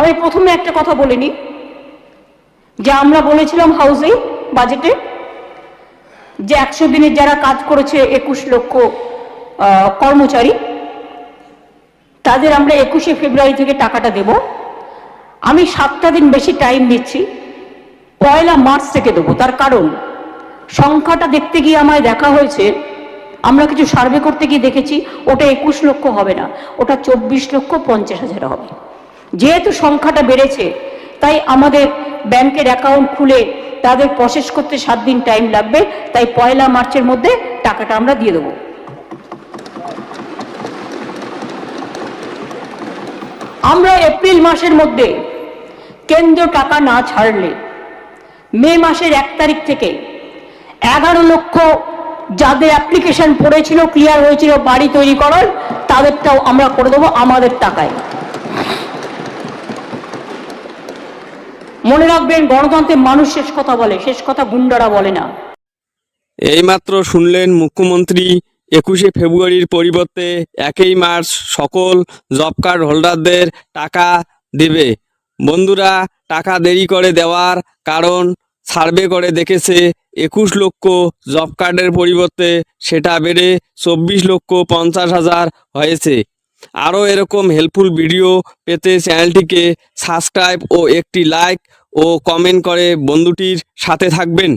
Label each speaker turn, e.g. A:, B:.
A: আমি প্রথমে একটা কথা বলিনি যে আমরা বলেছিলাম হাউসিং বাজেটে যে 100 দিনের যারা কাজ করেছে 21 লক্ষ কর্মচারী, তাদের আমরা 21শে ফেব্রুয়ারি থেকে টাকাটা দেব। আমি 7টা দিন বেশি টাইম দিচ্ছি, 1 মার্চ থেকে দেবো। তার কারণ সংখ্যাটা দেখতে গিয়ে আমায় দেখা হয়েছে, আমরা কিছু সার্ভে করতে গিয়ে দেখেছি ওটা 21 লক্ষ হবে না, ওটা 24,50,000 হবে। যেহেতু সংখ্যাটা বেড়েছে তাই আমাদের ব্যাংকের অ্যাকাউন্ট খুলে তাদের প্রসেস করতে 7 দিন টাইম লাগবে, তাই 1 মার্চের মধ্যে টাকাটা আমরা দিয়ে দেবো। আমরা এপ্রিল মাসের মধ্যে কেন্দ্র টাকা না ছাড়লে মে মাসের 1 তারিখ থেকে 11 লক্ষ যাদের অ্যাপ্লিকেশন পড়েছিল, ক্লিয়ার হয়েছিল বাড়ি তৈরি করার, তাদেরটাও আমরা করে দেবো আমাদের টাকায়। মনে রাখবেন, গণতন্ত্রে মানুষ শেষ কথা বলে, শেষ কথা গুন্ডারা বলে না।
B: এইমাত্র শুনলেন মুখ্যমন্ত্রী 21শে ফেব্রুয়ারির পরিবর্তে 1 মার্চ সকল জব কার্ড হোল্ডারদের টাকা দেবে। বন্ধুরা, টাকা দেরি করে দেওয়ার কারণ সার্ভে করে দেখেছে 21 লক্ষ জব কার্ডের পরিবর্তে সেটা বেড়ে 24,50,000 হয়েছে। আরও এরকম হেল্পফুল ভিডিও পেতে চ্যানেলটিকে সাবস্ক্রাইব ও একটি লাইক ও কমেন্ট করে বন্ধুটির সাথে থাকবেন।